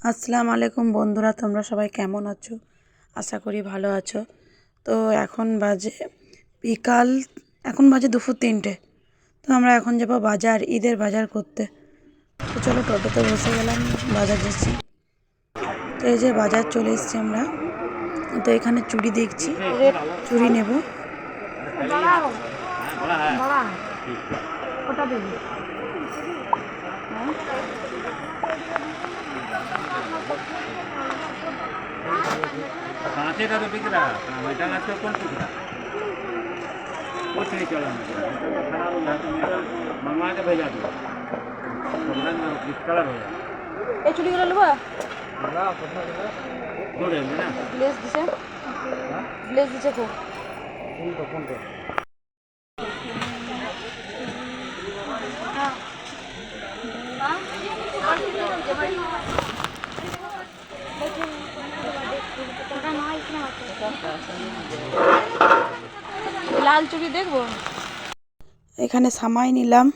আসসালামু আলাইকুম বন্ধুরা, তোমরা সবাই কেমন আছো? আশা করি ভালো আছো। তো এখন বাজে বিকাল, এখন বাজে দুপুর 3টে। তো আমরা এখন যাবো বাজার, ঈদের বাজার করতে। তো চলো টোটোতে বসে গেলাম, বাজার যাচ্ছি। তো এই যে বাজার চলে এসেছি আমরা। তো এখানে চুড়ি দেখছি, চুড়ি নেব। कांचे का तो बिक रहा है, बेटा का तो कौन बिक रहा है? कुछ नहीं चला खराब हो गया तो मेरा मंगवा के भेजा दो, कलर हो जाए। এই চুড়িগুলো নেবো। दो देंगे ना। গ্লেজ দিছে, গ্লেজ দিছে খুব। লাল চুড়ি দেখবো। এখানে সামাই নিলাম।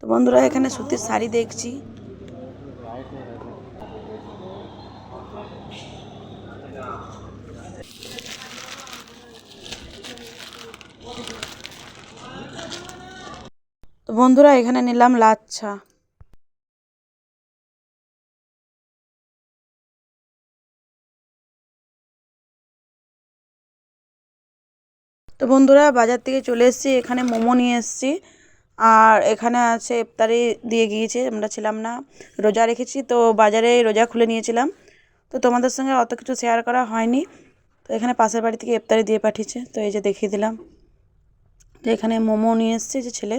তো বন্ধুরা এখানে সুতির শাড়ি দেখছি। তো বন্ধুরা এখানে নিলাম লাচ্ছা। তো বন্ধুরা বাজার থেকে চলে এসেছি, এখানে মোমো নিয়ে এসেছি। আর এখানে আছে ইফতারি দিয়ে গিয়েছে, আমরা ছিলাম না, রোজা রেখেছি। তো বাজারে রোজা খুলে নিয়েছিলাম। তো তোমাদের সঙ্গে অত কিছু শেয়ার করা হয়নি। তো এখানে পাশের বাড়ি থেকে ইফতারি দিয়ে পাঠিয়েছে, তো এই যে দেখিয়ে দিলাম। তো এখানে মোমো নিয়ে এসেছে যে ছেলে।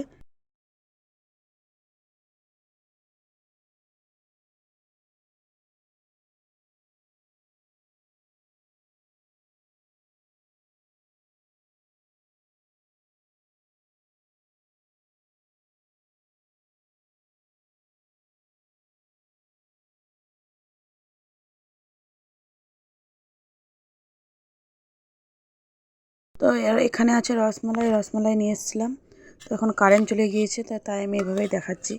তো এখানে আছে রসমালাই, রসমালাই নিয়ে এসেছিলাম। তো এখন কারেন্ট চলে গিয়েছে, তাই আমি এভাবেই দেখাচ্ছি।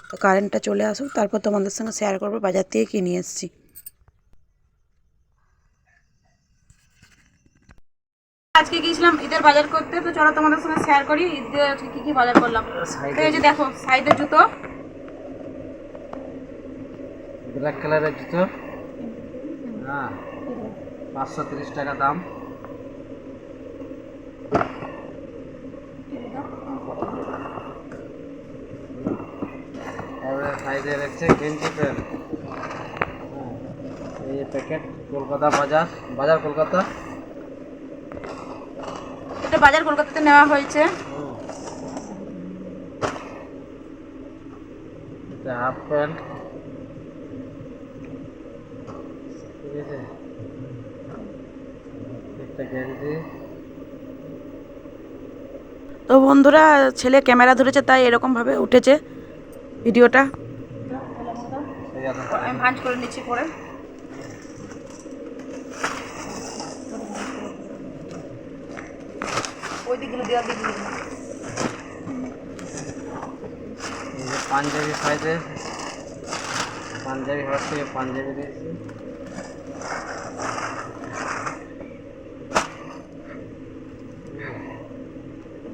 তো কারেন্টটা চলে আসুক, তারপর তোমাদের সঙ্গে শেয়ার করবো বাজার থেকে কী নিয়ে এসেছি। আজকে গিয়েছিলাম ঈদের বাজার করতে, তো চলো তোমাদের সঙ্গে শেয়ার করি ঈদে আজকে কী কী বাজার করলাম। তো এই যে দেখো সাইডের জুতো, ব্ল্যাক কালারের জুতো, হ্যাঁ 530 টাকা দাম। এবারে সাইডে রেখেছে গেঞ্জি প্যান্ট, এই প্যাকেট কলকাতা বাজার, বাজার কলকাতা। এটা বাজার কলকাতাতে নেওয়া হয়েছে। এটা হাফ প্যান্ট, ঠিক আছে, একটা গেঞ্জি। তো বন্ধুরা ছেলে ক্যামেরা ধরেছে, তাই এরকমভাবে উঠেছে ভিডিওটা। আমি ভাঁজ করে নিচ্ছি পরে। ওই দিকগুলো দেওয়ার দিকগুলো পাঞ্জাবি সাইজে, পাঞ্জাবি হওয়ার থেকে পাঞ্জাবি দিয়েছি।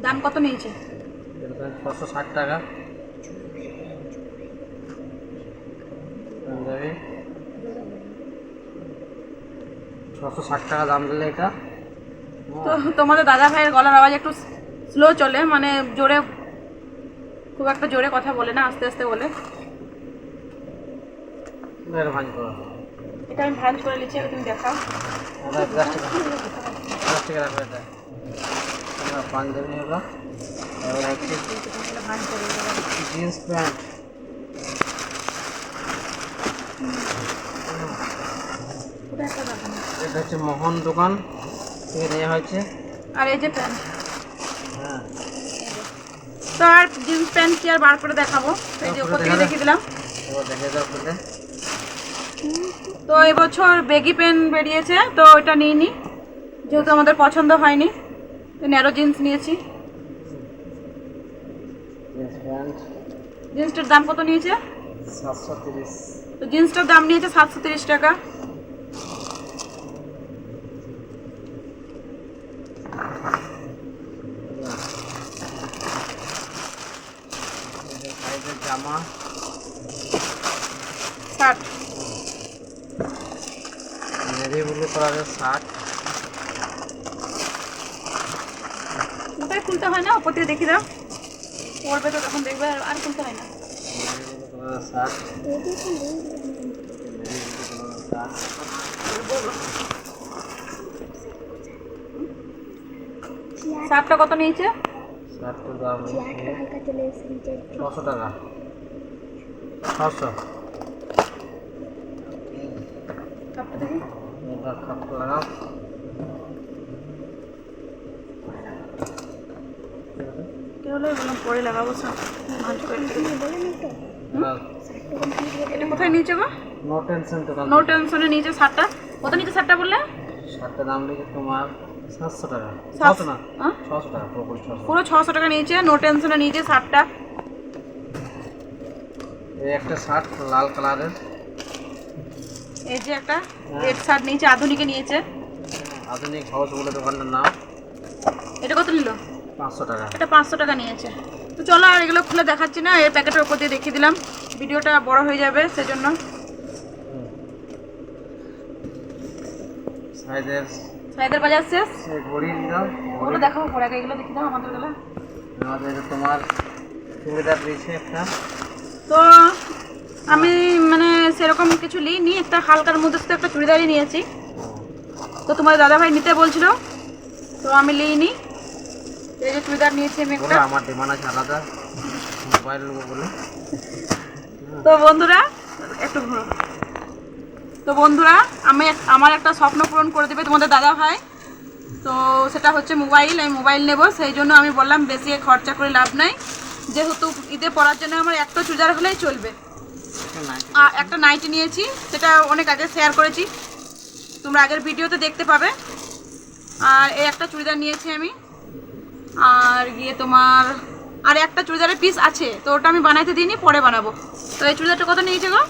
দাম কত নিয়েছে? 660 টাকা পাঞ্জাবি, 660 টাকা দাম দিলে এটা। তো তোমাদের দাদা ভাইয়ের গলার আওয়াজ একটু স্লো চলে, মানে জোরে, খুব একটা জোরে কথা বলে না, আস্তে আস্তে বলে। ভাঁজ করা, এটা আমি ভাঁজ করে নিচ্ছি, তুমি দেখাও। প্লাস্টিকে রাখবে এটা। পাঞ্জাবি হলো, এবার হচ্ছে জিন্স প্যান্ট, এটা হচ্ছে মোহন দোকান থেকে নেওয়া হয়েছে। আর এই যে প্যান্ট, হ্যাঁ তো আর জিন্স প্যান্ট কি আর বার করে দেখাবো, এই যে উপর থেকে দেখিয়ে দিলাম। এবার দেখে দাও খুলে। তো এবছর বেগি প্যান্ট বেরিয়েছে, তো ওইটা নিইনি যেহেতু আমাদের পছন্দ হয়নি, ন্যারো জিন্স নিয়েছি। জিন্স প্যান্ট জিন্সটার দাম কত নিয়েছে? 730। তো জিন্সটার দাম নিয়েছে 730 টাকা। সাইজের জামা 60। নেভি ব্লু কালারের শার্ট। ওটাই খুলতে হয় না, উপর থেকে দেখিয়ে দাও, পড়বে তো তখন দেখবে, আর খুলতে হয় না। নেভি ব্লু কালারের শার্ট। নেভি ব্লু কালারের শার্ট। শার্টটা কত নিয়েছে? শার্টের দাম 600 টাকা। 600। কাপটা দেখি। এটা কাপড় লাগাও। কি হলো, বললাম পরে লাগাবো সব ভাঁজ করে। এটা কোথায় নিয়েছে গো? নো টেনশন তো। নো টেনশনে নিয়েছে শার্টটা। কত নিয়েছে শার্টটা বললে? শার্টের দাম লিখে তোমার 700 টাকা। 700 600 না, হ্যাঁ? 600 টাকা পুরোপুরি 600। পুরো 600 টাকা নিয়েছে, নো টেনশনে নিয়েছে শার্টটা। এই একটা শার্ট লাল কালারের। এই যে একটা রেড শার্ট নিয়েছে, আধুনিকে নিয়েছে। আধুনিক হাউস বলে দোকানটার নাম। এটা কত নিল? 500 টাকা। এটা 500 টাকা নিয়েছে। তো চলো আর এগুলো খুলে দেখাচ্ছি না, এর প্যাকেটের উপর দিয়ে দেখিয়ে দিলাম, ভিডিওটা বড় হয়ে যাবে সেজন্য। সাইদের বাজার শেষ। এই ঘড়ি দাও। ওগুলো দেখাবো পরে, আগে এগুলো দেখি দাও আমাদের গুলো। আমাদের তোমার চুড়িদার দিয়েছে একটা। তো আমি মানে সেরকম কিছু নিইনি, একটা হালকার মধ্যে শুধু একটা চুড়িদারই নিয়েছি। তো তোমার দাদাভাই নিতে বলছিল, তো আমি নিইনি। এই যে চুড়িদার নিয়েছি আমি একটা। আমার ডিমান্ড আছে আলাদা, মোবাইল নেবো বলে। তো বন্ধুরা একটু ঘুরো। তো বন্ধুরা আমার একটা স্বপ্ন পূরণ করে দেবে তোমাদের দাদা ভাই, তো সেটা হচ্ছে মোবাইল। আমি মোবাইল নেব, সেই জন্য আমি বললাম বেশি খরচা করে লাভ নাই, যেহেতু ঈদে পরার জন্য আমার একটা চুড়িদার হলেই চলবে। আর একটা নাইটি নিয়েছি, সেটা অনেক আগে শেয়ার করেছি, তোমরা আগের ভিডিওতে দেখতে পাবে। আর এই একটা চুড়িদার নিয়েছি আমি। আর গিয়ে তোমার আর একটা চুড়িদারের পিস আছে, তো ওটা আমি বানাইতে দিইনি, পরে বানাবো। তো এই চুড়িদারটা কত নিয়েছে গো?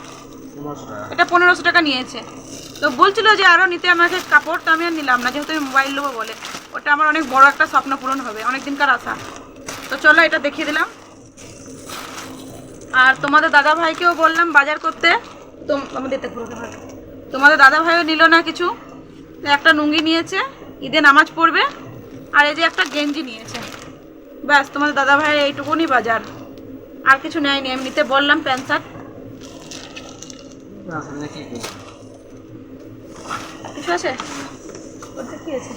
1500 টাকা। এটা 1500 টাকা নিয়েছে। তো বলছিল যে আরও নিতে আমাকে কাপড়, তো আমি আর নিলাম না, যেহেতু আমি মোবাইল নেবো বলে। ওটা আমার অনেক বড় একটা স্বপ্ন পূরণ হবে, অনেক দিনকার আশা। তো চলো এটা দেখিয়ে দিলাম। আর তোমাদের দাদা ভাইকেও বললাম বাজার করতে, তো আমাদের তোমাদের দাদা ভাইও নিল না কিছু। একটা লুঙ্গি নিয়েছে, ঈদে নামাজ পড়বে। আর এই যে একটা গেঞ্জি নিয়েছে, ব্যাস তোমাদের দাদা ভাইয়ের এইটুকুনি বাজার, আর কিছু নেয়নি। আমি নিতে বললাম প্যান্ট শার্ট। আসলে কি করব? কিছু আছে? ওটা কি আছে?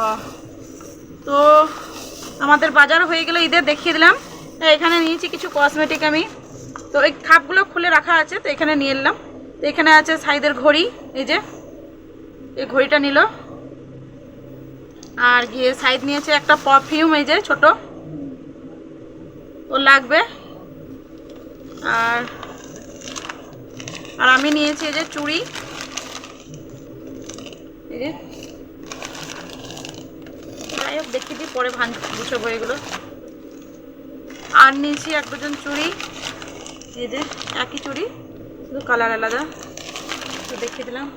ও, তো আমাদের বাজার হয়ে গেলে ঈদের দেখিয়ে দিলাম। এখানে নিয়েছি কিছু কসমেটিক আমি, তো এই খাপগুলো খুলে রাখা আছে, তো এখানে নিয়ে এলাম। তো এখানে আছে সাইদের ঘড়ি, এই যে এই ঘড়িটা নিল। আর গিয়ে সাইড নিয়েছে একটা পারফিউম, এই যে ছোট, ও লাগবে। আর আর আমি নিয়েছি এই যে চুড়ি, এই যে যাই হোক দেখিয়ে দিই, পরে গুছাবো এগুলো। আর নিয়েছি এক ডজন চুড়ি, এই যে একই চুড়ি, শুধু কালার আলাদা, তো দেখিয়ে দিলাম।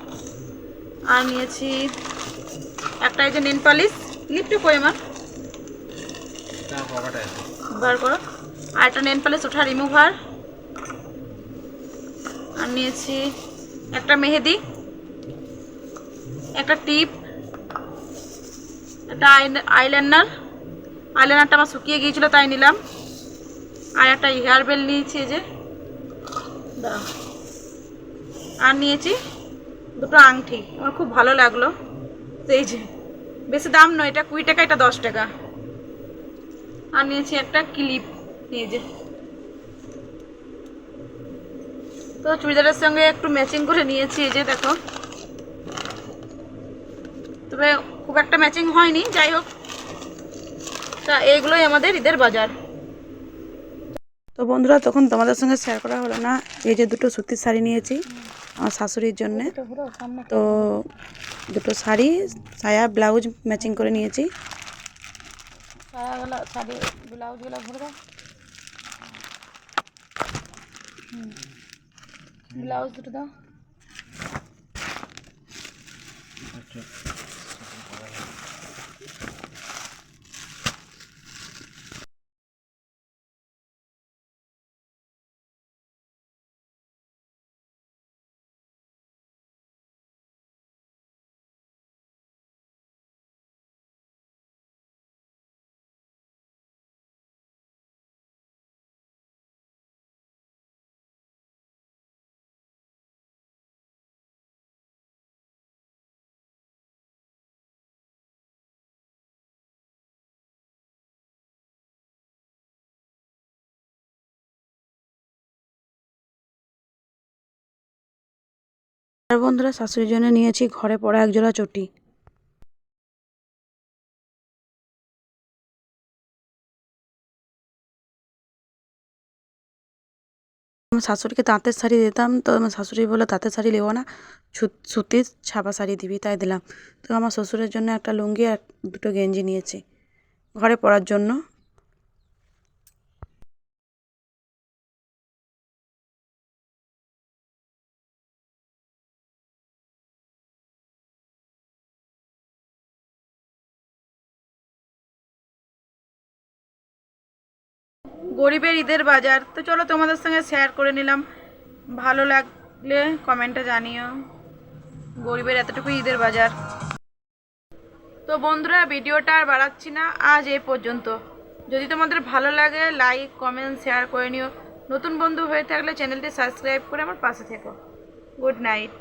আর নিয়েছি একটা এই যে নেল পালিশ, লিপটা কই আমার বার করো। আর একটা নেল পালিশ ওঠা রিমুভার। আর নিয়েছি একটা মেহেদি, একটা টিপ, একটা আইলাইনারটা আমার শুকিয়ে গিয়েছিল তাই নিলাম। আর একটা হেয়ার বেল নিয়েছি, এই যে দাঁড়াও। আর নিয়েছি দুটো আংটি, আমার খুব ভালো লাগলো, এই যে বেশি দাম নয়, এটা 20 টাকা, এটা 10 টাকা। আর নিয়েছি একটা ক্লিপ, এই যে। তো চুড়িদারের সঙ্গে একটু ম্যাচিং করে নিয়েছি, এই যে দেখো, তবে খুব একটা ম্যাচিং হয়নি, যাই হোক। তা এইগুলোই আমাদের ঈদের বাজার। তো বন্ধুরা তখন তোমাদের সঙ্গে শেয়ার করা হলো না, এই যে দুটো সুতির শাড়ি নিয়েছি আমার শাশুড়ির জন্যে। তো দুটো শাড়ি, সায়া ব্লাউজ ম্যাচিং করে নিয়েছি। শাড়ি ব্লাউজগুলো ভরে দাও, ব্লাউজ দুটো দাও। আর বন্ধুরা শাশুড়ির জন্য নিয়েছি ঘরে পড়া একজোড়া চটি। আমার শাশুড়িকে তাঁতের শাড়ি দিতাম, তো আমার শাশুড়ি বললো তাঁতের শাড়ি নেবো না, সুতির ছাপা শাড়ি দিবি, তাই দিলাম। তো আমার শ্বশুরের জন্য একটা লুঙ্গি আর দুটো গেঞ্জি নিয়েছি ঘরে পরার জন্য। গরিবের ঈদের বাজার, তো চলো তোমাদের সঙ্গে শেয়ার করে নিলাম, ভালো লাগলে কমেন্টে জানিও। গরিবের এতটুকু ঈদের বাজার। তো বন্ধুরা ভিডিওটা আর বাড়াচ্ছি না, আজ এই পর্যন্ত। যদি তোমাদের ভালো লাগে লাইক কমেন্ট শেয়ার করে নিও। নতুন বন্ধু হয়ে থাকলে চ্যানেলটি সাবস্ক্রাইব করে আমার পাশে থেকো। Good night.